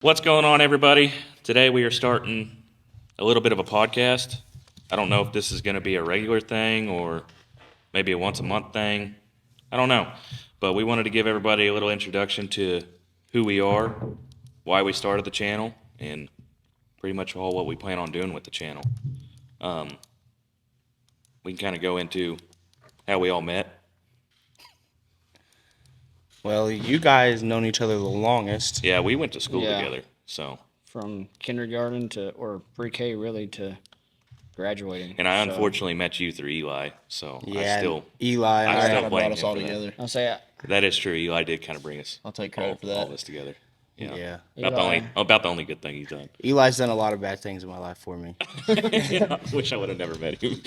What's going on, everybody? Today we are starting a little bit of a podcast. I don't know if this is going to be a regular thing or maybe a once a month thing. I don't know. But we wanted to give everybody a little introduction to who we are, why we started the channel, and pretty much all what we plan on doing with the channel. We can kind of go into how we all met. Well, you guys known each other the longest. Yeah, we went to school Yeah. together, so. From kindergarten or pre-K really to graduating. And I So, unfortunately met you through Eli, so Yeah, I still, Eli. I I, still brought blame us him all for that. together. I'll say That is true. Eli did kind of bring us I'll take credit for that. all of us together. yeah. Eli, About the only good thing he's done. Eli's done a lot of bad things in my life for me. I wish I would have never met him.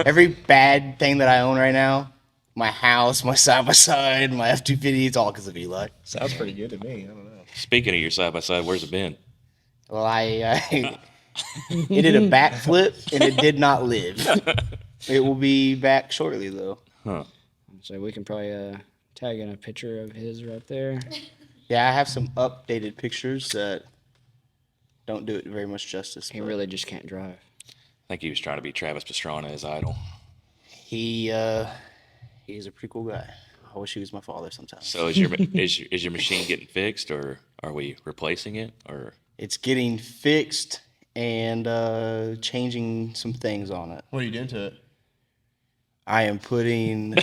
every bad thing that I own right now, my house, my side by side, my F-250, it's all because of Eli. Sounds pretty good to me. I don't know. Speaking of your side by side, where's it been? Well, it did a backflip and it did not live. It will be back shortly though. so we can probably tag in a picture of his right there. Yeah, I have some updated pictures that don't do it very much justice. He but really just can't drive. I think he was trying to be Travis Pastrana as idol. he's a pretty cool guy. I wish he was my father sometimes. So is your machine getting fixed, or are we replacing it, or? It's getting fixed and changing some things on it. What are you doing to it? I am putting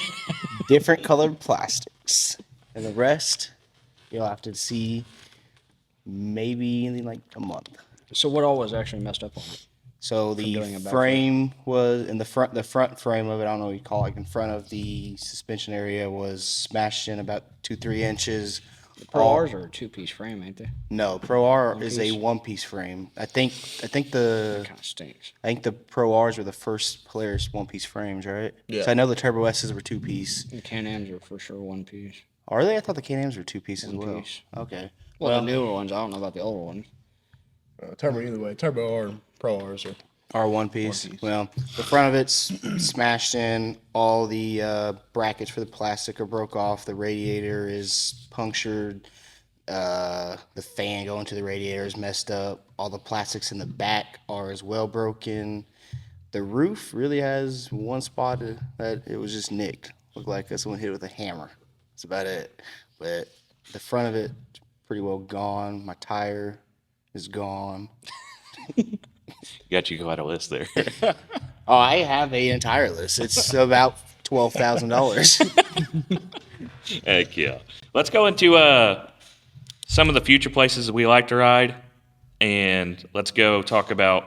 different colored plastics, and the rest you'll have to see maybe in like a month. So what all was actually messed up on it? So the doing a backflip. frame was in the front frame of it. I don't know what you call it. Like in front of the suspension area was smashed in about 2-3 inches. Pro All- R's are a two-piece frame, ain't they? No, Pro R is a piece? one-piece frame. I think Kind of stinks. the Pro R's were the first Polaris one-piece frames, right? Yeah. So I know the Turbo S's were two-piece. The Can-Ams are for sure one piece. Are they? I thought the Can-Ams were two-piece as One well. piece. Okay. Well, the newer ones, I don't know about the older ones. Turbo either way. Turbo or Pro R's or Are one-piece. One-piece. Well, the front of it's smashed in. All the brackets for the plastic are broke off. The radiator is punctured. The fan going to the radiator is messed up. All the plastics in the back are as well broken. The roof really has one spot that it was just nicked. Looked like someone hit it with a hammer. That's about it. But the front of it pretty well gone. My tire is gone. Got you quite a list there. Oh, I have an entire list. It's about $12,000. Heck yeah. Let's go into some of the future places that we like to ride, and let's go talk about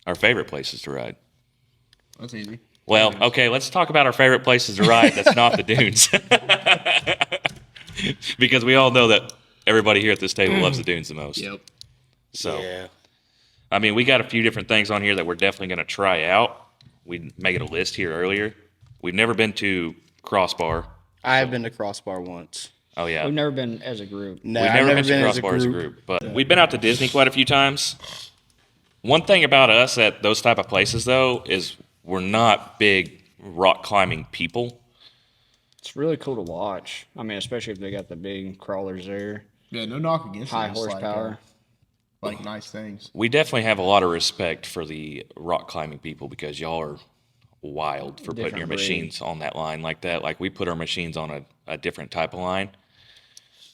our favorite places to ride. that's easy. Well, okay, let's talk about our favorite places to ride that's not the dunes. Because we all know that everybody here at this table loves the dunes the most. Yep. So, Yeah. I mean, we got a few different things on here that we're definitely going to try out. We made a list here earlier. We've never been to Crossbar. I've been to Crossbar once. Oh, yeah. We've never been as a group. No, We've I've never been to as a Crossbar as a group, but we've been out to Disney quite a few times. One thing about us at those type of places, though, is we're not big rock climbing people. It's really cool to watch. I mean, especially if they got the big crawlers there, Yeah, no knock against high it. just horsepower. Like nice things. We definitely have a lot of respect for the rock climbing people because y'all are wild for putting Different your breed. machines on that line like that. Like, we put our machines on a different type of line,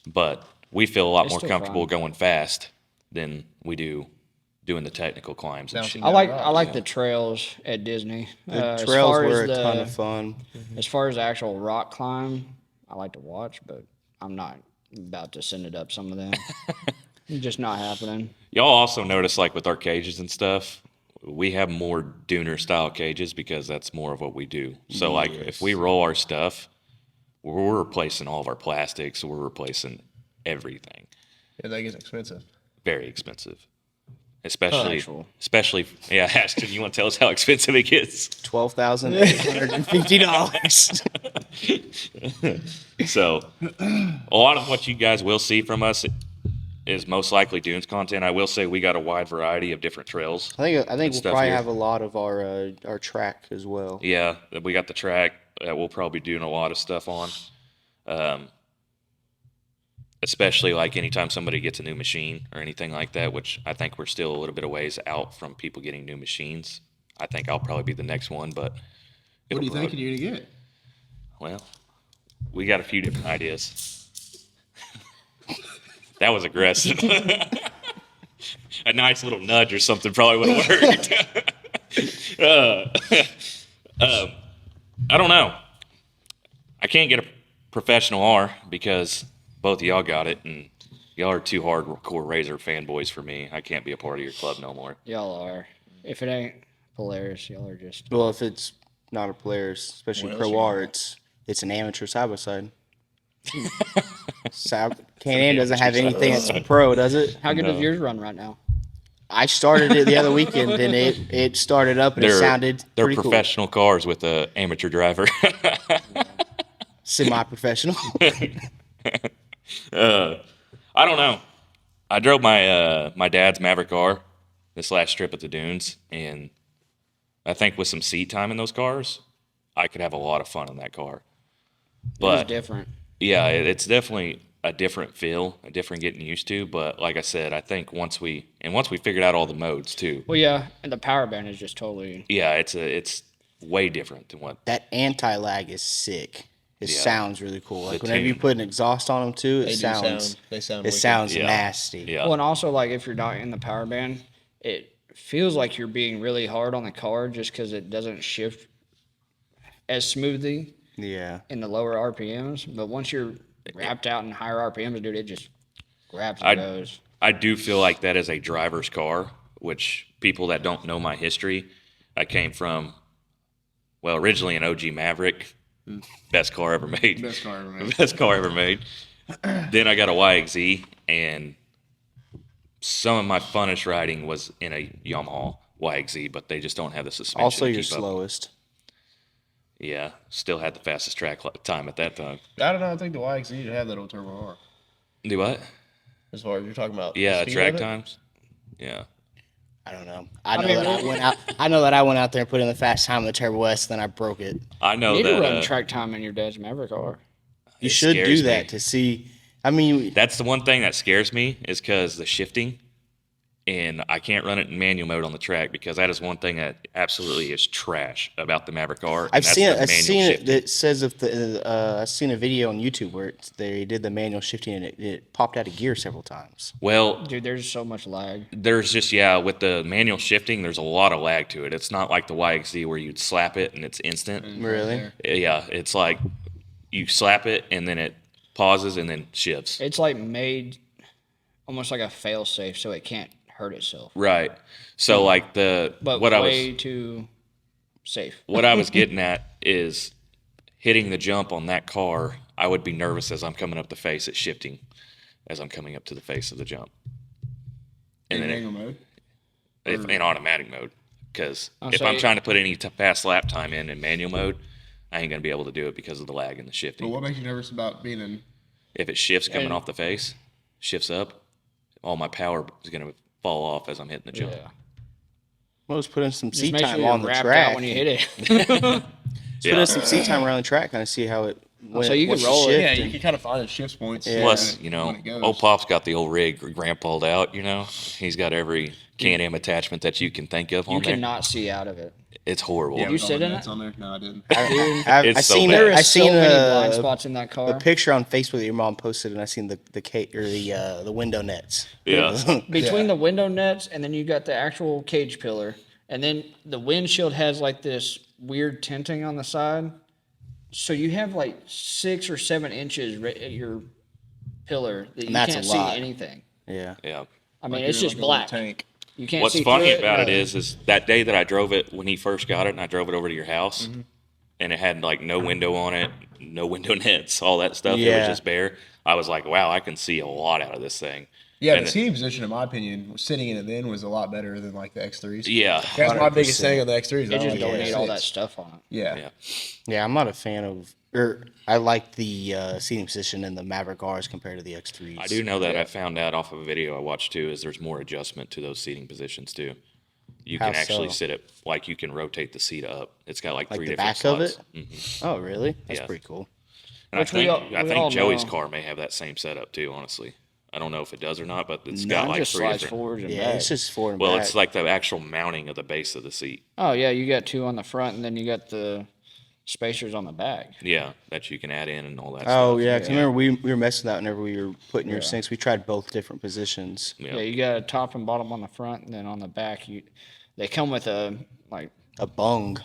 but we feel a lot It's more still comfortable fun. going fast than we do doing the technical climbs and Bouncing shit. I like down I like rocks. the trails at Disney. The As trails far were as a ton the- of fun. As far as the actual rock climb, I like to watch, but I'm not about to send it up some of them. It's just not happening. Y'all also notice, like, with our cages and stuff, we have more Dooner style cages because that's more of what we do. So, like, if we roll our stuff, we're replacing all of our plastics. We're replacing everything. Yeah, that gets expensive. Very expensive. Especially, Actual. yeah, Ashton, you want to tell us how expensive it gets? $12,850. So, a lot of what you guys will see from us is most likely Dunes content. I will say we got a wide variety of different trails. I think we'll stuff probably here. have a lot of our track as well. Yeah, we got the track that we'll probably be doing a lot of stuff on. especially like anytime somebody gets a new machine or anything like that, which I think we're still a little bit of ways out from people getting new machines. I think I'll probably be the next one, but What do you it'll think you're gonna get? well, we got a few different ideas. That was aggressive. A nice little nudge or something probably would have worked. I don't know. I can't get a professional R because both of y'all got it, and y'all are too hardcore Razor fanboys for me. I can't be a part of your club no more. Y'all are. If it ain't Polaris, y'all are just. Well, if it's not a Polaris, especially What else Pro you R, got? it's an amateur side by side. Can-Am doesn't have anything that's pro, does it? How good No. does yours run right now? I started it the other weekend, and it started up, and it sounded They're pretty professional cars with a amateur driver. cool. Semi-professional. I don't know. I drove my dad's Maverick R this last trip at the dunes, and I think with some seat time in those cars, I could have a lot of fun in that car. It's But different. yeah, it's definitely a different feel, a different getting used to. But like I said, I think once we figured out all the modes too, Well, yeah, and the power band is just totally. yeah, it's way different than what. That anti-lag is sick. It Yeah. sounds really cool. Like The whenever you tune. put an exhaust on them too, They sound it wicked. sounds Yeah. nasty. Yeah, Well, and also like if you're not in the power band, it feels like you're being really hard on the car just because it doesn't shift as smoothly Yeah. in the lower RPMs. But once you're wrapped out in higher RPMs, dude, it just grabs and I goes. I do feel like that is a driver's car, which people that don't know my history, I came from, well, originally an OG Maverick, best car ever made. Best car ever made. Best car ever made. Then I got a YXZ, and some of my funnest riding was in a Yamaha YXZ, but they just don't have the suspension. Also, to your keep up. slowest. Yeah, still had the fastest track time at that time. I don't know. I think the YXZ should have that old turbo R. Do what? As far as you're talking about, Yeah, the speed track of it. times. Yeah. I don't know. I know that I went out there and put in the fast time in the Turbo S, then I broke it. I know You need to run that track time in your dad's Maverick R. You it should do scares that me. to see. I mean, That's the one thing that scares me is because the shifting, and I can't run it in manual mode on the track because that is one thing that absolutely is trash about the Maverick R. and I've that's seen the it. I've manual seen it shifting. that says if the I've seen a video on YouTube where they did the manual shifting and it popped out of gear several times. Well, Dude, there's so much lag. there's just with the manual shifting, there's a lot of lag to it. It's not like the YXZ where you'd slap it and it's instant. Really? Yeah, it's like you slap it and then it pauses and then shifts. It's like made almost like a fail safe so it can't hurt itself. Right. So like But way too safe. what I was getting at is hitting the jump on that car. I would be nervous as I'm coming up the face. It's shifting as I'm coming up to the face of the jump. And In then manual mode. if in automatic mode, because I'll if say- I'm trying to put any fast lap time in manual mode, I ain't gonna be able to do it because of the lag and the But shifting. what makes you nervous about being in? If it shifts coming And- off the face, shifts up, all my power is gonna fall off as I'm hitting the jump. Yeah. Well, let's put in some Just seat make sure time you're on the wrapped track. out when you hit it. Let's put in some seat time around the track, kind of see how it. So you what's can the roll it. shift Yeah, and- you can kind of find the shift points. Yeah. Plus, when it goes. old Pop's got the old rig grandpa'd out. He's got every Can-Am attachment that you can think of You on there. cannot see out of it. It's horrible. Yeah, you with all sit the in nets it? on there? No, I didn't. I've It's so seen bad. There is I've seen so many blind a spots in that car. picture on Facebook that your mom posted, and I seen the window nets. Yeah. Between the window nets and then you got the actual cage pillar, and then the windshield has like this weird tinting on the side. So you have like 6 or 7 inches at your pillar that you that's can't a see lot. anything. Yeah. I mean, Like it's you're just like a little black. tank. You can't What's see funny through about it no. is that day that I drove it when he first got it, and I drove it over to your house, Mm-hmm. and it had like no window on it, no window nets, all that stuff. It was Yeah. just bare. I was like, wow, I can see a lot out of this thing. Yeah, And the it- seating position, in my opinion, sitting in it then was a lot better than like the X3s. Yeah. That's my biggest 100%. thing on the X3s. It I just like don't the need all that X6. stuff on it. Yeah. Yeah. Yeah, I'm not a fan of. I like the seating position in the Maverick R's compared to the X3s. I do know that I found out off of a video I watched too is there's more adjustment to those seating positions too. You How can actually so? sit it you can rotate the seat up. It's got like Like 3 the different back of slots. it. Oh, really? That's Yeah. pretty cool. And Which I we think all Joey's know. car may have that same setup too. Honestly, I don't know if it does or not, but it's No, got Mine like just 3 slides different. forwards and Yeah, back. it's just forward and Well, back. it's like the actual mounting of the base of the seat. Oh yeah, you got 2 on the front, and then you got the spacers on the back. Yeah, that you can add in and all that Oh stuff. yeah, 'cause remember we were messing with that whenever we were putting your Yeah. sinks. We tried both different positions. Yeah, you got a top and bottom on the front, and then on the back, they come with a like A bung.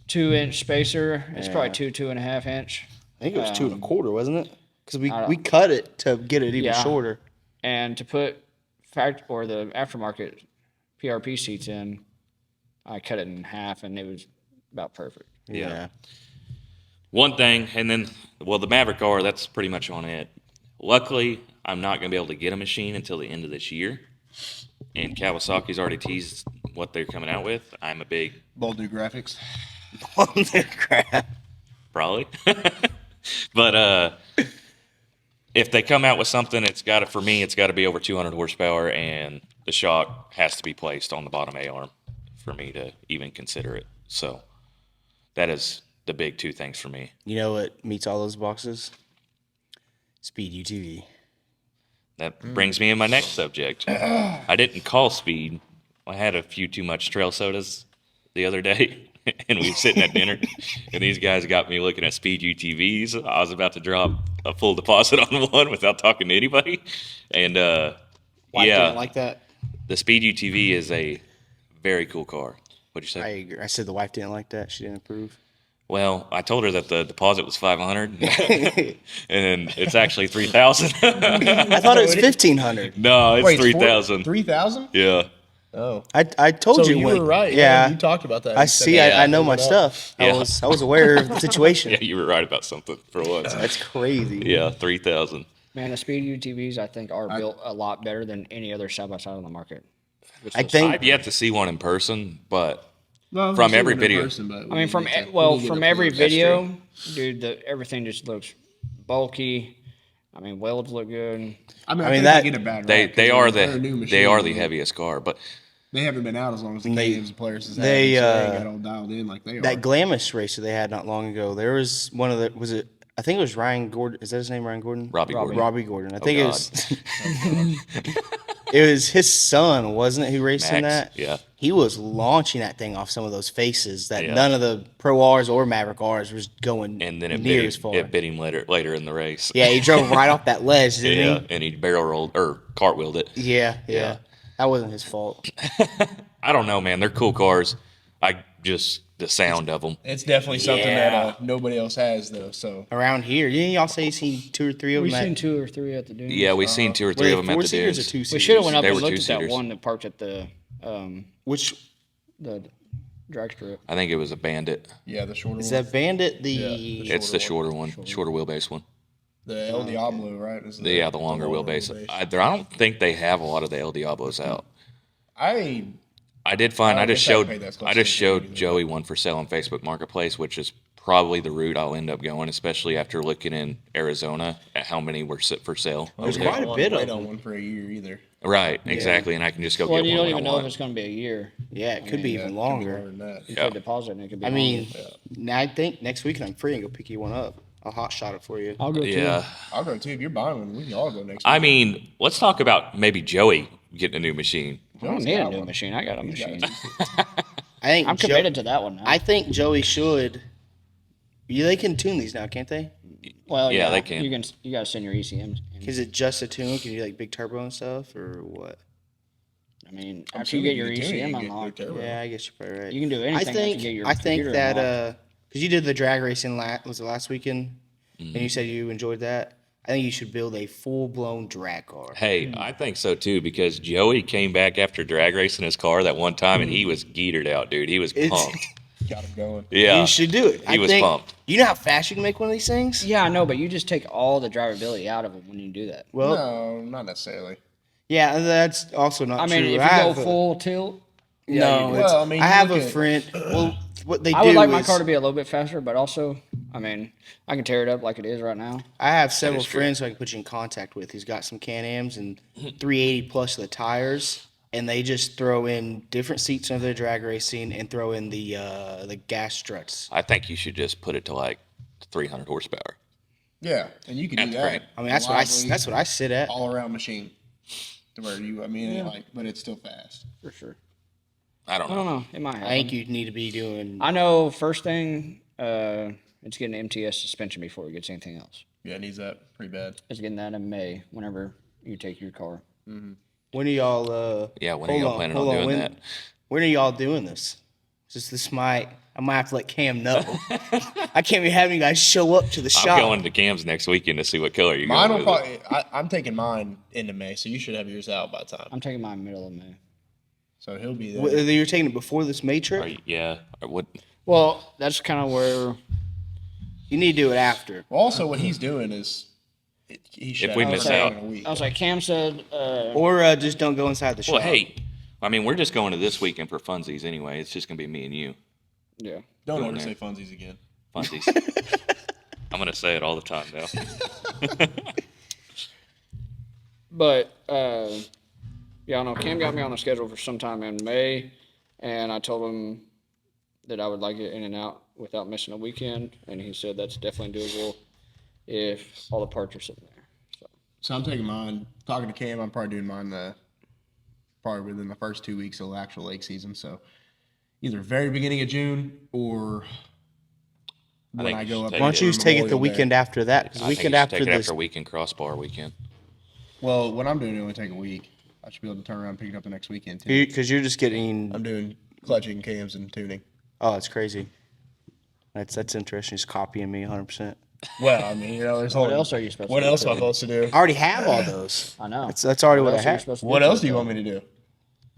2-inch spacer. It's probably Yeah. 2.5 inch. I think it was 2 1/4, wasn't it? Because we don't- cut it to get it even Yeah. shorter. And to put the aftermarket PRP seats in, I cut it in half, and it was about perfect. Yeah. One thing, and then, well, the Maverick R, that's pretty much on it. Luckily, I'm not going to be able to get a machine until the end of this year. And Kawasaki's already teased what they're coming out with. I'm a big, Bold new graphics. Crap. probably. But if they come out with something, for me, it's got to be over 200 horsepower, and the shock has to be placed on the bottom A-arm for me to even consider it. So that is the big 2 things for me. You know what meets all those boxes? Speed UTV. That brings me in my next subject. I didn't call speed. I had a few too much trail sodas the other day, and we were sitting at dinner, and these guys got me looking at speed UTVs. I was about to drop a full deposit on one without talking to anybody, and Wife yeah, didn't like that. the speed UTV is a very cool car. What'd you I say? agree. I said the wife didn't like that. She didn't approve. Well, I told her that the deposit was $500, and it's actually $3,000. I thought it was 1,500. No, it's $3,000. 3,000? Yeah. Oh. I told So you you when- were right. Yeah. You talked about that. I You said see. that. I know my Look it up. stuff. Yeah. I was aware of the situation. Yeah, you were right about something for once. That's crazy. Yeah, 3,000. Man, the speed UTVs I think are built a lot better than any other side by side on the market. I think I've yet to see one in person, but Well, From I've seen every it in video. person, but I mean, from we need to from get every up close. video, dude, everything just looks bulky. I mean, welds look good. I mean, I mean, that that- they get a bad they rap 'cause are they're a new they are the machine. heaviest car. But They haven't been out as long as the They- Cavs players has they, had, so they uh, ain't got all dialed in like they are. that Glamis racer they had not long ago. There was one of the was it? I think it was Ryan Gordon. Is that his name? Ryan Gordon. Robbie Gordon. Robbie Gordon. I think it God. was. It was his son, wasn't it? Who raced in Max, that? yeah. He was launching that thing off some of those faces that Yeah. none of the Pro R's or Maverick R's was going and then it near bit as him, far. it bit him later in the race. Yeah, he drove right off that ledge, didn't Yeah, and he barrel rolled or cartwheeled it. he? Yeah, yeah. Yeah. That wasn't his fault. I don't know, man. They're cool cars. The sound of them. It's definitely something Yeah. that nobody else has, though. So Around here, didn't y'all say you seen 2 or 3 of We've them? seen 2 or 3 at the dunes. Yeah, we've seen 2 or Were 3 they of them at the 4-seaters or dunes. 2-seaters? We should have went up They and were looked at that 2-seaters. one that parked at the Which drag strip. I think it was a Bandit. yeah, the shorter is one, that Bandit? The Yeah, It's the shorter one, shorter wheelbase one. the El Diablo, right? Is The longer wheelbase. I don't think they have a lot of the El Diablos out. I I did find. I I don't just think I'd showed. pay that close I just attention showed either. Joey one for sale on Facebook Marketplace, which is probably the route I'll end up going, especially after looking in Arizona at how many were sit for sale. There's over there. quite a don't bit wait of on them. one for a year either. Right, exactly, and I can just go Well, get you one don't when even I know if want. it's going to be a year. Yeah, it could be Yeah, even it could be longer. than that. You Yeah. pay deposit and it could be I mean, longer. now I think next week I'm free and go pick you one up. I'll hot shot it for you. I'll go Yeah, I'll go too. If you're buying one, we can all go next I week. mean, let's talk about maybe Joey getting a new machine. too. I don't Joey's need a got new one. machine. I got a He's got machine. it. I think I'm committed to that one now. I think Joey should. Yeah, they can tune these now, can't they? well, Yeah, they can. You got to send your ECMs. in. Is it just a tune? Can you do like big turbo and stuff, or what? I mean, I'm after you sure get your you can too, you ECM can get unlocked, your turbo. Yeah, I guess you're probably right. you can do I anything after you think get your I think computer that unlocked. because you did the drag racing was it last weekend, and Mm-hmm. you said you enjoyed that. I think you should build a full blown drag car. Hey, I think so too because Joey came back after drag racing his car that one time and he was geetered out, dude. He was It's- pumped. Got him going. Yeah, You should do it. He was pumped. You know how fast you can make one of these things? Yeah, I know, but you just take all the drivability out of it when you do that. Well, No, not necessarily. yeah, that's also not I true. mean, if you I go have a- full tilt, no, you do. it's- Well, I mean, I you have look a at- friend. Well, what they I do would like my is car to be a little bit faster, but also, I mean, I can tear it up like it is right now. I have several is true. friends who I can put you in contact with. He's got some Can-Ams and 380 plus of the tires, and they just throw in different seats of their drag racing and throw in the gas struts. I think you should just put it to like 300 horsepower. Yeah, and you can do That's that. great. I mean, reliably, that's what I sit at. all around machine. To where you, I mean, but it's still fast. For sure. I don't I don't know. know. It might happen. I think you need to be doing. I know first thing, it's getting an MTS suspension before it gets anything else. Yeah, it needs that pretty bad. It's getting that in May whenever you take your car. When are y'all? Yeah, when are y'all planning on doing that? When are y'all doing this? I might have to let Cam know. I can't be having you guys show up to the shop. I'm going to Cam's next weekend to see what color you're Mine going will with. probably. I'm taking mine into May, so you should have yours out by the time. I'm taking mine middle of May. So he'll be there. Whether you're taking it before this May trip, Yeah. Or what? Well, that's kind of where you need to do it after. Well, also, what he's doing is he should If we have miss it out. in a week. I was like, Cam said, Or just don't go inside the shop. Well, hey, I mean, we're just going to this weekend for funsies anyway. It's just going to be me and you. yeah. Don't going ever there. say funsies again. Funsies. I'm going to say it all the time now. But, yeah, I don't know. Cam got me on the schedule for sometime in May, and I told him that I would like it in and out without missing a weekend, and he said that's definitely doable if all the parts are sitting there. So I'm taking mine. Talking to Cam, I'm probably doing mine probably within the first 2 weeks of the actual lake season. So either very beginning of June or when think I you go should up. take Why don't you just take it the weekend after that? Because I the think weekend you should after take it this, after weekend crossbar weekend. Well, what I'm doing it only take a week. I should be able to turn around and pick it up the next weekend too. because you're just getting. I'm doing clutching, cams, and tuning. Oh, it's crazy. That's interesting. Just copying me 100%. Well, I mean, there's What else are you supposed What to do? else am I supposed to do? I already have all those. I know. That's already what I else are you have. supposed to What do to else it, do you though? want me to do?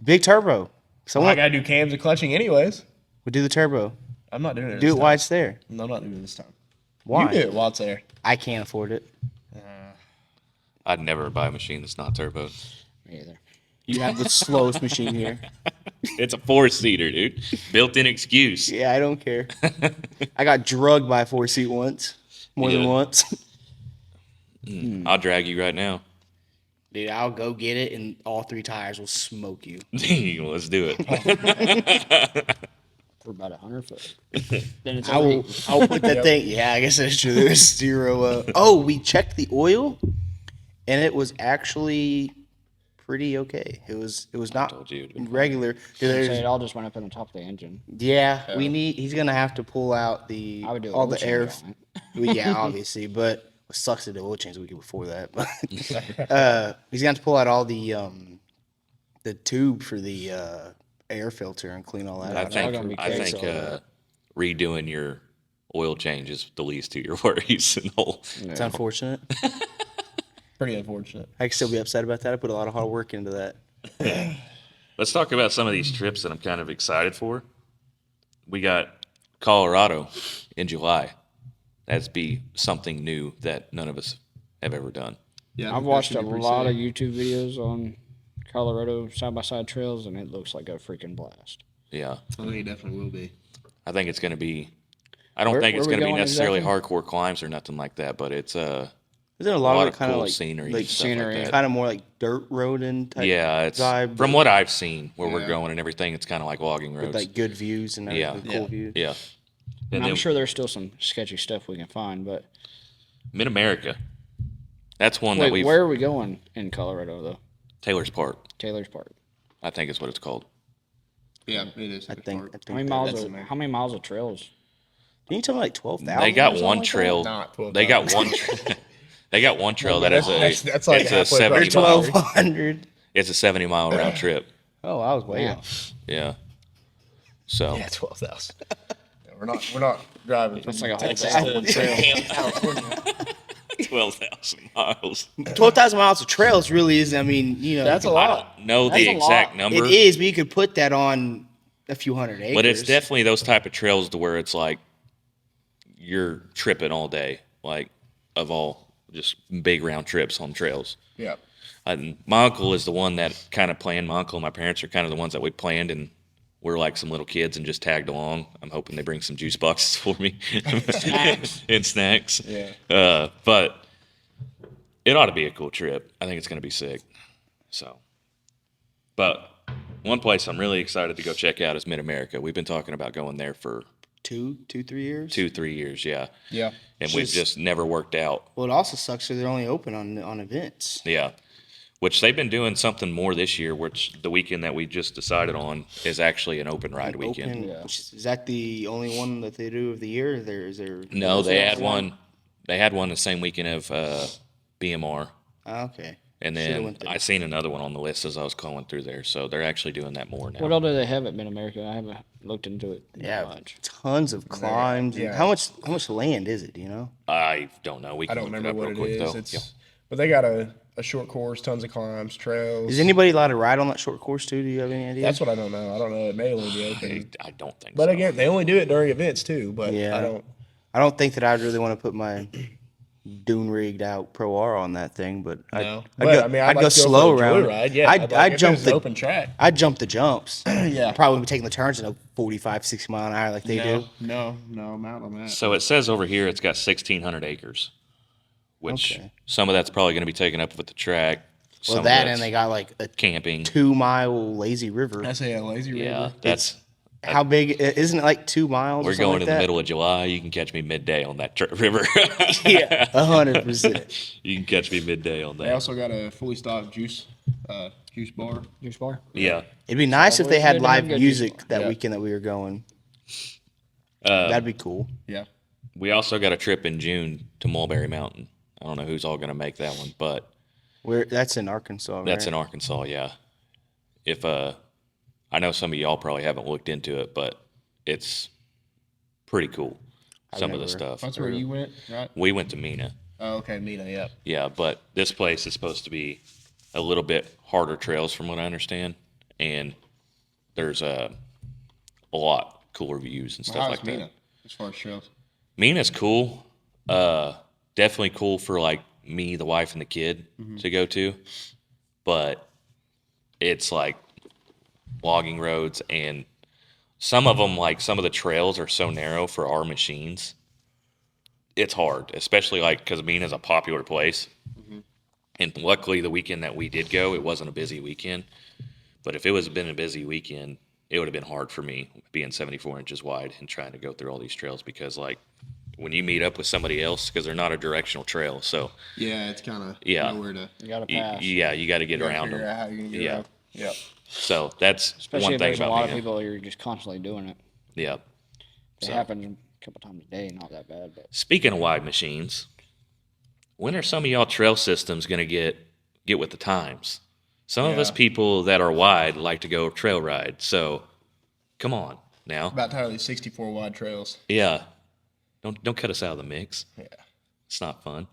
Big turbo. I Someone gotta do cams and clutching anyways. would do the turbo. I'm not doing it. Do this it time. while it's there. No, I'm not doing it this time. Why? You do it while it's there. I can't afford it. I'd never buy a machine that's not turbo. Me either. You have the slowest machine here. It's a 4-seater, dude. Built-in excuse. Yeah, I don't care. I got drugged by a 4-seat once. More than Yeah. once. I'll drag you right now. Dude, I'll go get it and all 3 tires will smoke you. Let's do it. For about 100 foot. Then it's I'll put that thing. Yeah, I guess that's true. There's 0. We checked the oil and it was actually pretty okay. It was not Told you it'd be fine. regular. Say it all just went up on the top of the engine. Yeah, he's gonna have to pull out I would do all oil the change air. on it. Well, yeah, obviously, but it sucks to do oil change the week before that. But he's gonna have to pull out all the tube for the air filter and clean all that I out. gonna be think crazy. redoing your oil change is the least of your worries. And all. It's unfortunate. Pretty unfortunate. I can still be upset about that. I put a lot of hard work into that. Let's talk about some of these trips that I'm kind of excited for. We got Colorado in July. That'd be something new that none of us have ever done. Yeah, I've watched a lot of YouTube videos on Colorado side-by-side trails, and it looks like a freaking blast. Yeah. I think it definitely will be. I think it's going to be. I don't Where- think it's where we going to be going necessarily exactly? hardcore climbs or nothing like that, but it's Isn't a a lot lot of of it kind cool of like scenery, like and stuff scenery. like that. kind of more like dirt road and type Yeah, it's vibe, from but what I've seen where we're Yeah. going and everything. It's kind of like logging roads. with like good views and Yeah. everything, cool Yeah. views. Yeah, And and I'm then sure there's still some sketchy stuff we can find, but Mid America. That's one that wait, we've where are we going in Colorado though? Taylor's Park. Taylor's Park. I think is what it's called. Yeah, it is. I think How many miles of trails? Didn't you tell me like 12,000? They got or something one like that? trail. Not 12,000. They got one. They got one trail that is that's like it's a halfway 70 across mile. 1,200. It's a 70 mile round trip. Oh, I was way Man. off. Yeah. So Yeah, 12,000. We're not driving. That's like a whole Texas day. to California. 12,000 miles. 12,000 miles of trails really is, I mean, That's a I lot. don't know That's the a exact lot. number, it is, but you could put that on a few hundred acres. but it's definitely those type of trails to where it's like you're tripping all day, like of all just big round trips on trails. Yeah. And my uncle is the one that kind of planned. My uncle and my parents are kind of the ones that we planned, and we're like some little kids and just tagged along. I'm hoping they bring some juice boxes for me and snacks. Yeah. But it ought to be a cool trip. I think it's going to be sick. So, but one place I'm really excited to go check out is Mid America. We've been talking about going there for 3 years. 2-3 years, yeah. Yeah. And we've just never worked out. Well, it also sucks that they're only open on events. Yeah. Which they've been doing something more this year, which the weekend that we just decided on is actually an open ride weekend. Open, Yeah. is that the only one that they do of the year? Is there? No, they had one. They had one the same weekend of BMR. Oh, okay. And Should've then went there. I seen another one on the list as I was calling through there. So they're actually doing that more now. What all do they have at Mid America? I haven't looked into it Yeah, much. tons of climbs. Yeah. How much land is it? Do you know? I don't know. We I can don't look remember it what up it real quick is. though. It's, Yeah. but they got a short course, tons of climbs, trails. Is anybody allowed to ride on that short course too? Do you have any idea? That's what I don't know. I don't know. It may only be open. I don't think But so. again, they only do it during events too. But Yeah. I don't think that I'd really want to put my dune rigged out Pro R on that thing, but no. I'd But go, I mean, I'd like go to slow for a around. joyride. Yeah, I'd if jump it was the an open track. I'd jump the jumps. Yeah. Probably wouldn't be taking the turns at a 45, 60 mile an hour like they do. No, I'm out on that. So it says over here it's got 1,600 acres, which Okay. some of that's probably going to be taken up with the track. Well, Some that of and that's they got like a camping. 2 mile lazy river. I say a lazy Yeah, river. that's. How big? Isn't it like 2 miles? We're or something going like in the that? middle of July. You can catch me midday on that river. Yeah, 100%. You can catch me midday on They that. also got a fully stocked juice bar. Juice bar? Yeah. It'd be nice if they always had good to have live good music people. that Yeah. weekend that we were going. That'd be cool. Yeah. We also got a trip in June to Mulberry Mountain. I don't know who's all going to make that one, but That's in Arkansas, that's right? in Arkansas, yeah. If I know some of y'all probably haven't looked into it, but it's pretty cool. Some of the never- stuff. That's where you went, right? We went to Mina. Oh, okay, Mina. Yeah. Yeah, but this place is supposed to be a little bit harder trails from what I understand, and there's a lot cooler views and stuff How's like Mina that. as far as trails? Mina's cool. Definitely cool for like me, the wife, and the kid to go to, but it's like logging roads, and some of them, like some of the trails, are so narrow for our machines. It's hard, especially like because Mina's a popular place. And luckily, the weekend that we did go, it wasn't a busy weekend. But if it was been a busy weekend, it would have been hard for me being 74 inches wide and trying to go through all these trails because, like, when you meet up with somebody else, because they're not a directional trail, so Yeah, it's kind of Yeah. nowhere to You got to you, pass. yeah, you got to get gotta around figure them. out how you're gonna get Yeah. around. Yep. So that's Especially one if thing there's a about lot Mina. of people who are just constantly doing it. Yeah. It So- happens a couple times a day, not that bad. But Speaking of wide machines, when are some of y'all trail systems going to get with the times? Some of us Yeah. people that are wide like to go trail ride. So come on now. About tired of these 64 wide trails. Yeah. Don't cut us out of the mix. Yeah. It's not fun.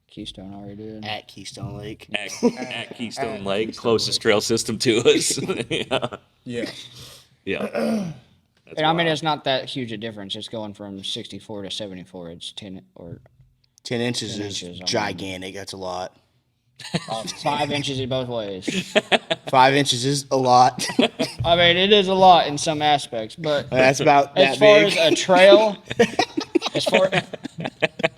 Keystone already did. At Keystone Lake. At Keystone Lake, closest trail system to us. Yeah. Yeah. Yeah. That's And I mean, wild. it's not that huge a difference. It's going from 64 to 74. It's 10 or 10 inches 10 is inches, I mean. gigantic. That's a lot. 5 inches in both ways. 5 inches is a lot. I mean, it is a lot in some aspects, but That's about as that far big. as a trail, as far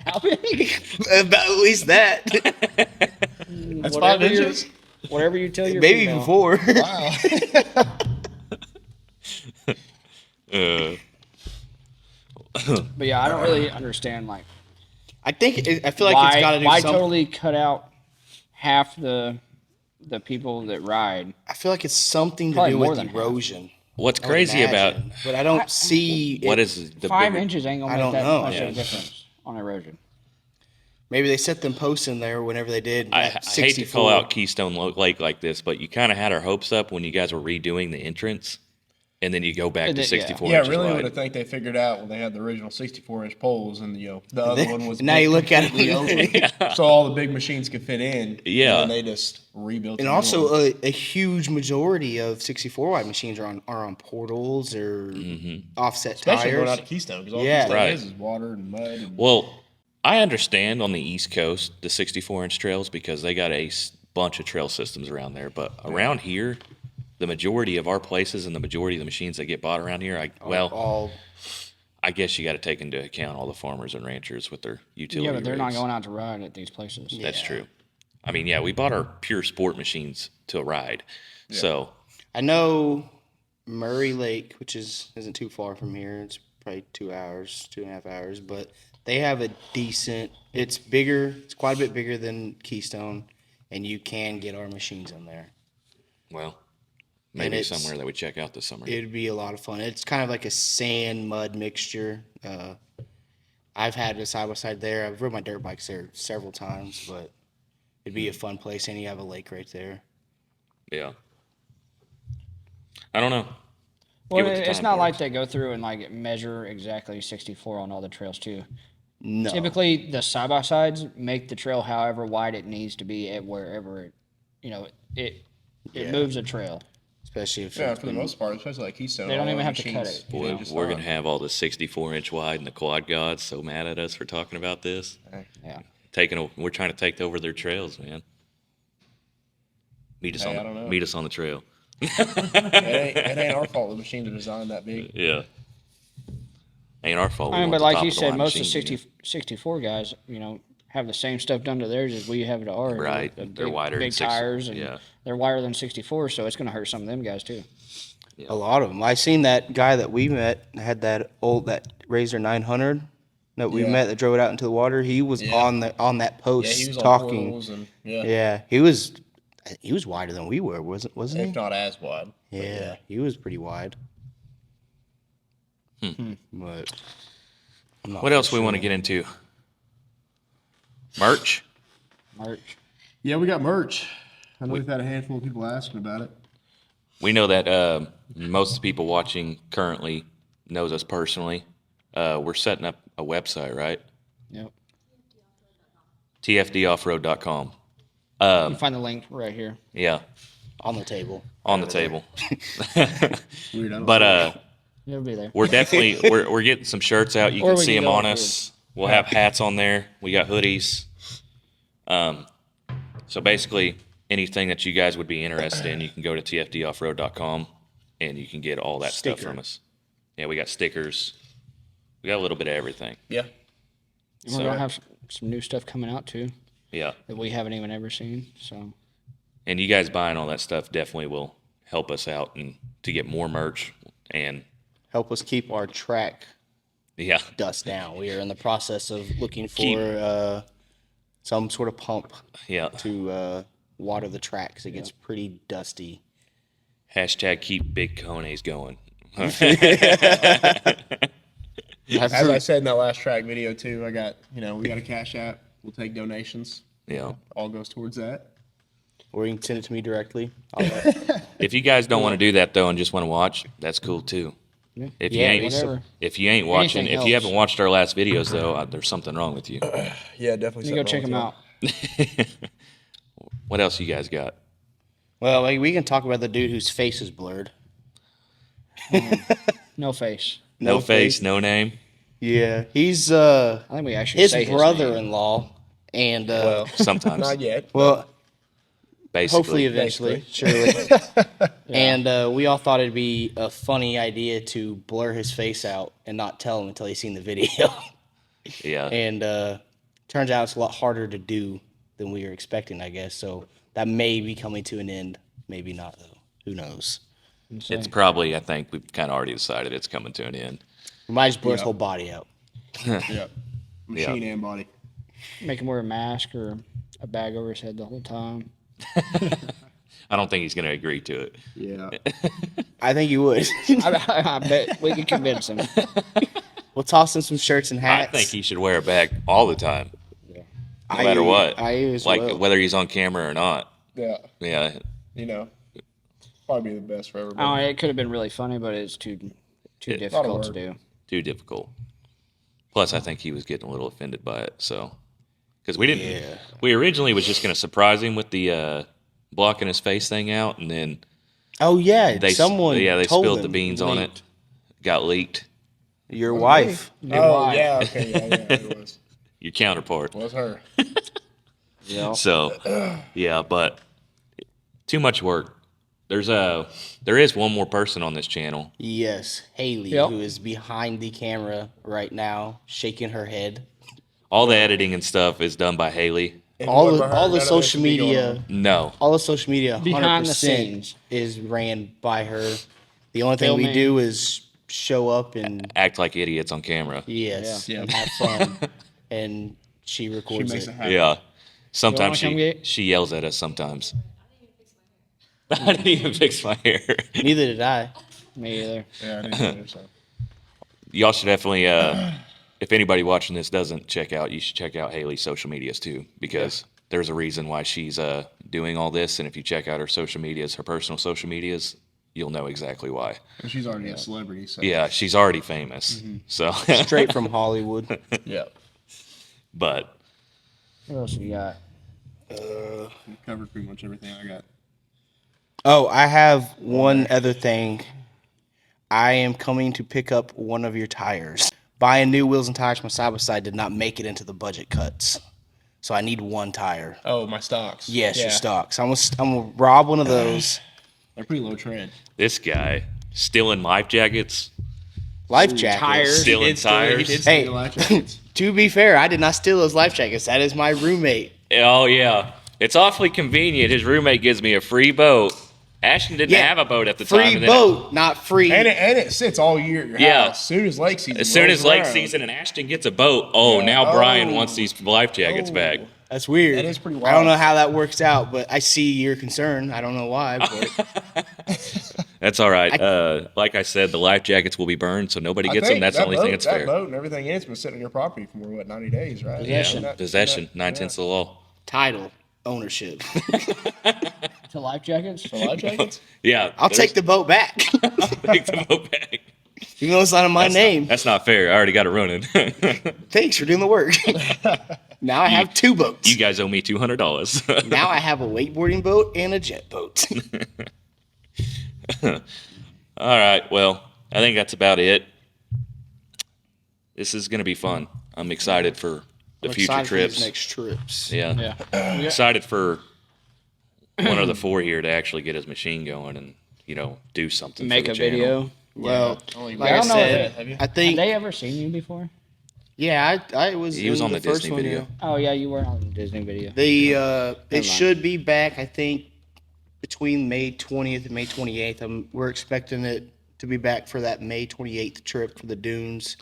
how big? About at least that. That's Whatever 5 your- inches? Whatever you tell your Maybe female. before. Wow. But yeah, I don't really understand like I feel like it's got to do why something. totally cut out half the people that ride. I feel like it's something to Probably do more with than half. erosion. What's I would crazy about imagine. But I don't see what it. is the 5 bigger- inches ain't gonna I make don't that know. much of Yeah. a difference on erosion. Maybe they set them posts in there whenever they did. I at hate to call 64. out Keystone Lake like this, but you kind of had our hopes up when you guys were redoing the entrance, and then you go back And to then- 64 Yeah, inches really wide. would have think they figured out when they had the original 64-inch poles, and the other one was. Now you look at it- completely open, so all the big machines could fit in. Yeah. and then they just rebuilt. And the new also, one. a huge majority of 64 wide machines are on portals or offset especially going tires. out to Keystone, because all Yeah. Keystone Right. is water and mud. And, Well, I understand on the East Coast the 64-inch trails because they got a bunch of trail systems around there, but around here, the majority of our places and the majority of the machines that get bought around here, all I guess you got to take into account all the farmers and ranchers with their utility. Yeah, but they're not rigs. going out to ride at these places. That's true. I mean, yeah, we bought our pure sport machines to ride, so I know Murray Lake, which isn't too far from here. It's probably 2 hours, 2.5 hours, but they have a decent. It's bigger. It's quite a bit bigger than Keystone, and you can get our machines on there. Well, maybe it's- somewhere that we check out this summer. It'd be a lot of fun. It's kind of like a sand mud mixture. I've had a side by side there. I've rode my dirt bikes there several times, but it'd be a fun place, and you have a lake right there. Yeah. I don't know. Well, Get with the it's time not for like it. they go through and like measure exactly 64 on all the trails too. No, Typically, the side by sides make the trail however wide it needs to be at wherever it, it Yeah. moves a trail. especially if Yeah, it's for the been- most part, especially like Keystone. They don't all even our have to cut machines, it. Boy, just we're fine. going to have all the 64-inch wide and the quad gods so mad at us for talking about this. Yeah. We're trying to take over their trails, man. Meet us Hey, I don't know. meet us on the trail. It ain't our fault the machines are designed that big. Yeah. Ain't our fault. We I mean, want but the like top you of the said, line most of machine, 64 guys, have the same stuff done to theirs as we have to ours. Right. The They're big, wider than big 60 tires, and yeah. they're wider than 64, so it's going to hurt some of them guys too. a lot of them. I seen that guy that we met had that Razor 900 that we Yeah. met that drove it out into the water. He was Yeah. on that Yeah, post he was on talking. portals and Yeah, he was wider than we were, wasn't if he? not as wide. But Yeah, he was pretty wide. Hmm. But I'm not What for else we want to sure. get into? Merch? March. Yeah, we got merch. I know we've had a handful of people asking about it. We know that most of the people watching currently knows us personally. We're setting up a website, right? Yep. TFDoffroad.com. You can find the link right here. Yeah, On the table. on the table. Weird. I don't But It'll be there. we're definitely we're getting some shirts out. You Or can we see can them go on up us. We'll have hats on there. We got hoodies. So basically, anything that you guys would be interested in, you can go to tfdoffroad.com and you can get all that stuff Sticker. from us. Yeah, we got stickers. We got a little bit of everything. Yeah. And we're going to have some new stuff coming out too Yeah. that we haven't even ever seen. So, And you guys buying all that stuff definitely will help us out and to get more merch. And Help us keep our track yeah, dust down. We are in the process of looking Keep- for some sort of pump yeah. to water the track because it gets pretty dusty. Hashtag keep big cones going. As I said in that last track video too, we got a cash app. We'll take donations. Yeah. All goes towards that. Or you can send it to me directly. If you guys don't want to do that though and just want to watch, that's cool too. If you Yeah, ain't whatever. if you ain't watching, Anything if you helps. haven't watched our last videos though, there's something wrong with you. Yeah, definitely. you go check them out. What else you guys got? Well, like, we can talk about the dude whose face is blurred. No face. No face, no name. Yeah, he's I think we actually his say his name. brother-in-law, and Sometimes, Not yet. well, basically. hopefully eventually, surely. And we all thought it'd be a funny idea to blur his face out and not tell him until he's seen the video. Yeah. And turns out it's a lot harder to do than we were expecting, I guess. So that may be coming to an end. Maybe not, though. Who knows? It's probably, I think we've kind of already decided it's coming to an end. We might just blur his whole body out. Yeah. Machine and body. Make him wear a mask or a bag over his head the whole time. I don't think he's going to agree to it. Yeah. I think you would. I bet we could convince him. We'll toss in some shirts and I hats. think he should wear a bag all the time, no I- matter what. I as like well. whether he's on camera or not. Yeah. Yeah. Probably be the best for Oh, everybody. it could have been really funny, but it's too difficult to do. Too difficult. Plus, I think he was getting a little offended by it. So, because we didn't, Yeah. we originally was just going to surprise him with the blocking his face thing out, and then Oh yeah, they someone they told spilled the him beans on it, got leaked. Your wife. Oh, yeah. Okay. Yeah, it was. Your counterpart. Was her. Yeah. So, yeah, but too much work. There is one more person on this channel. Yes, Haley, Yep. who is behind the camera right now, shaking her head. All the editing and stuff is done by Haley. If it All wasn't the for her, all the none of this social would be going media, on. No. all the social media, Behind the 100% scenes. is ran by her. The only thing we Filming. do is show up and Act like idiots on camera. yes, Yeah. and have fun. And she She records makes it. it happen. Yeah. Sometimes come get- she yells at us sometimes. I didn't even fix my hair. Neither did I. Me either. Yeah, I didn't either, so. Y'all should definitely, if anybody watching this doesn't check out, you should check out Haley's social medias too, because there's a reason why she's doing all this. And if you check out her social medias, her personal social medias, you'll know exactly why. And she's already a celebrity, so. Yeah, she's already famous. So, Straight from Hollywood. Yeah. but What else you got? We covered pretty much everything I got. Oh, I have one other thing. I am coming to pick up one of your tires. Buying new wheels and tires from side by side did not make it into the budget cuts. So I need one tire. Oh, my stocks. Yes, Yeah. your stocks. I'm gonna rob one of those. They're pretty low trend. this guy stealing life jackets, Life jackets. Tires. stealing tires. He did Hey. steal life jackets. To be fair, I did not steal those life jackets. That is my roommate. Oh yeah, it's awfully convenient. His roommate gives me a free boat. Ashton didn't have a boat at the time. Free and then- boat, not free. And it sits all year at your Yeah. house. As soon as lake season As soon rolls as lake around. season and Ashton gets a boat, now Brian wants these life jackets back. That's weird. That is pretty I don't wild. know how that works out, but I see your concern. I don't know why. But That's all right. Like I said, the life jackets will be burned, so nobody I gets them. think That's the that only boat, thing that's that fair. boat and everything in it's been sitting on your property for more, 90 days, right? Possession. Isn't that- Possession, isn't that- 9/10 of the law. title, ownership. To life jackets? For life jackets? Yeah, I'll take the boat back. take the boat back. Even though it's not in my name. That's not fair. I already got it running. Thanks for doing the work. Now I have two boats. You guys owe me $200. Now I have a wakeboarding boat and a jet boat. All right. Well, I think that's about it. This is going to be fun. I'm excited for the I'm future excited for these trips. next trips. Yeah. Yeah. Excited for one of the four here to actually get his machine going and, do something. Make for a the channel. video. Well, Only like I I don't know said, have you? I Have think, they ever seen you before? yeah, I was. He was in on the first Disney one, video. yeah. Oh, yeah, you were on the Disney video. It mind. should be back. I think between May 20th and May 28th. We're expecting it to be back for that May 28th trip for the dunes.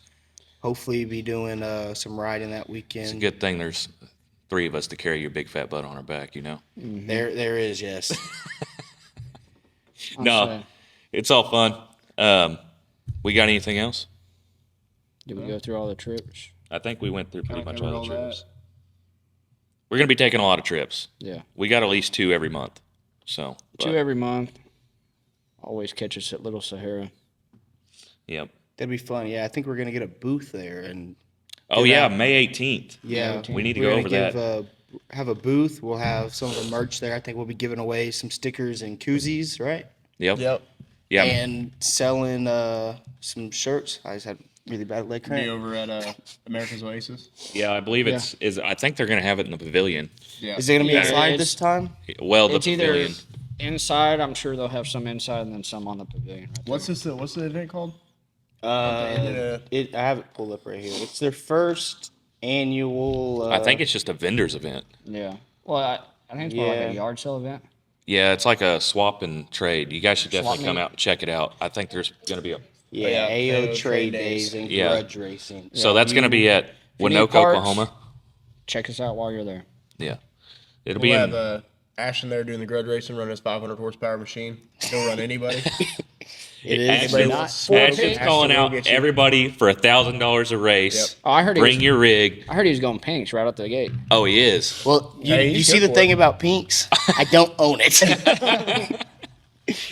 Hopefully, be doing some riding that weekend. It's a good thing there's three of us to carry your big fat butt on our back, There is, yes. No, saying. it's all fun. We got anything else? Did we go through all the trips? I think we went through pretty Kinda much covered all the all that. trips. We're going to be taking a lot of trips. Yeah. We got at least 2 every month. So, Two but, every month. Always catch us at Little Sahara. yep. That'd be fun. Yeah, I think we're gonna get a booth there, and Oh, yeah, May 18th. yeah, We need to we're go gonna over that. Have a booth. We'll have some of the merch there. I think we'll be giving away some stickers and koozies, right? Yep. Yep. Yeah. And selling some shirts. I just had really bad leg Be cramp. over at America's Oasis. Yeah, I believe I think they're going to have it in the pavilion. Yeah. Is it gonna be Yeah, inside it's- this time? Well, the It's either pavilion. inside. I'm sure they'll have some inside and then some on the pavilion. Right What's the event called? I have it pulled up right here. It's their first annual. I think it's just a vendor's event. there. Yeah. Well, I think it's more like Yeah. a yard sale event. Yeah, it's like a swap and trade. You guys should definitely Swap come meet. out and check it out. I think there's going to be a. yeah, AO trade days and Yeah. grudge racing. So that's going to be at you need Winoka, parts, Oklahoma. Check us out while you're there. Yeah. It'll We'll be have in. Ashton there doing the grudge racing, running his 500 horsepower machine. He'll run anybody. It is. Ashton- not Ashton's Ashton calling will out get you. everybody for $1,000 a race. Yep. Oh, I heard Bring your rig. I heard he was going pinks right out the gate. Oh, he is. Well, Hey, you he's see good the for thing it. about pinks? I don't own it.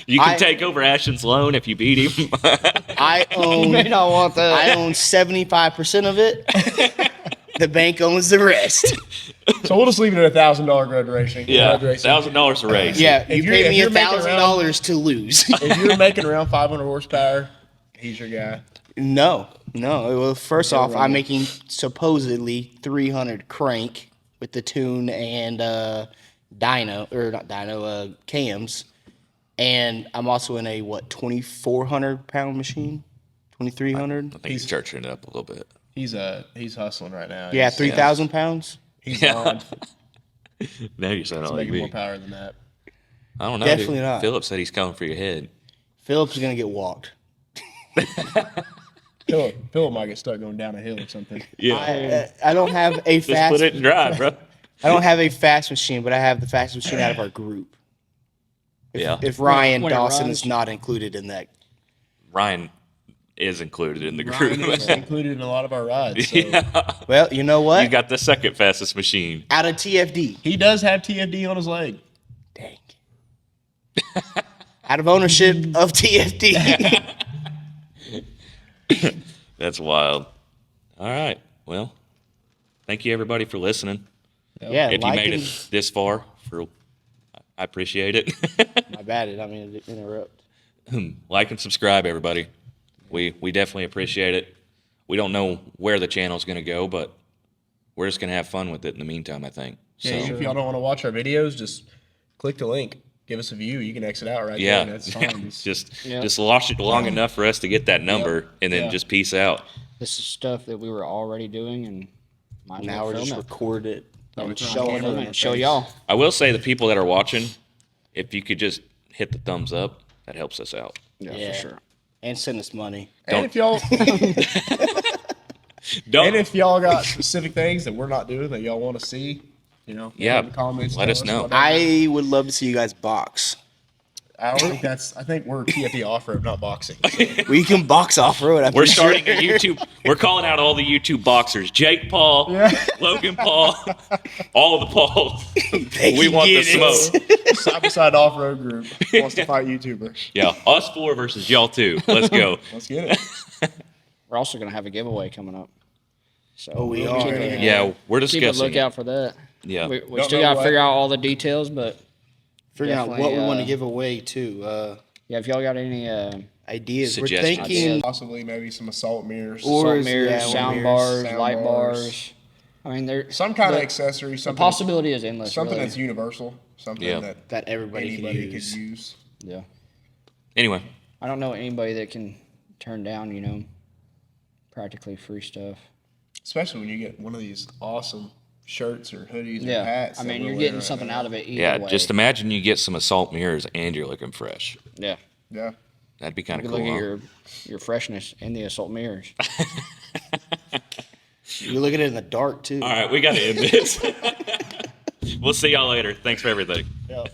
You can I- take over Ashton's loan if you beat him. I You own may not want that. I own 75% of it. The bank owns the rest. So we'll just leave it at $1,000 grudge racing. Yeah, Grudge racing. $1,000 a race. Yeah, you you're- pay if me you're making around- $1,000 to lose. If you're making around 500 horsepower, he's your guy. No. Well, first off, I'm making supposedly 300 crank with the tune and cams, and I'm also in a 2,400 pound machine, 2,300. I think he's churching it up a little bit. He's hustling right now. Yeah, He's, 3,000 pounds. he's Yeah. on. Now you're saying He's all like making more me. power than that. I don't know. Definitely dude. not. Philip said he's coming for your head. Phillips is gonna get walked. Philip might get stuck going down a hill or something. Yeah. I don't have a Just fast. put it in drive, bro. I don't have a fast machine, but I have the fast machine out of our group. Yeah. If Ryan When it Dawson runs. is not included in that, Ryan is included in the Ryan group. is included in a lot of our rides. So. well, you know what? You got the second fastest machine. out of TFD. He does have TFD on his leg. Dang. Out of ownership of TFD. That's wild. All right. Well, thank you everybody for listening. yeah, If you like made and- it this far, I appreciate it. My bad. I mean to interrupt. Like and subscribe, everybody. We definitely appreciate it. We don't know where the channel's going to go, but we're just going to have fun with it in the meantime, I think. So, Yeah, if y'all don't want to watch our videos, just click the link. Give us a view. You can exit out right yeah, there. That's fine. just watch it long enough for us to get that number, and then Yeah. just peace out. This is stuff that we were already doing, and might as Now well we're just film it. record it and it's on show camera. it. Film it and show y'all. I will say the people that are watching, if you could just hit the thumbs up, that helps us out. Yeah, for sure. And send us money. And if y'all Don't. and if y'all got specific things that we're not doing that y'all want to see, Yeah, in the comments, let tell us know. whatever. I would love to see you guys box. I don't think I think we're TFD off-road, not boxing. We can box off road. We're starting a YouTube. We're calling out all the YouTube boxers: Jake Paul, Logan Paul, all of the Pauls. We want the smoke. Side-by-side off-road group wants to fight YouTuber. Yeah, us four versus y'all two. Let's go. Let's get it. We're also going to have a giveaway coming up. So Oh, we we'll are. keep a- Yeah, we're Keep a discussing. lookout for that. Yeah. We Don't still know got to what- figure out all the details, but Figuring out what Definitely, we want to uh, give away too. yeah, if y'all got any Ideas. We're Suggestions. thinking Possibly maybe some assault mirrors. Or- salt Doors, mirrors, yeah, sound mirrors, bars, sound light bars. bars. I mean, there Some kind of the- accessory. The Something possibility is endless. something really. that's universal. Something Yeah. that everybody anybody could use. could use. Yeah, Anyway, I don't know anybody that can turn down, practically free stuff. Especially when you get one of these awesome shirts or hoodies or Yeah, hats. I that mean, we're you're wearing getting right something now. out of it either yeah, way. just imagine you get some assault mirrors and you're looking fresh. Yeah, Yeah. That'd be kind you of can cool. look Huh? at your freshness in the assault mirrors. You look at it in the dark too. All right, we got to end this. We'll see y'all later. Thanks for everything. Yeah.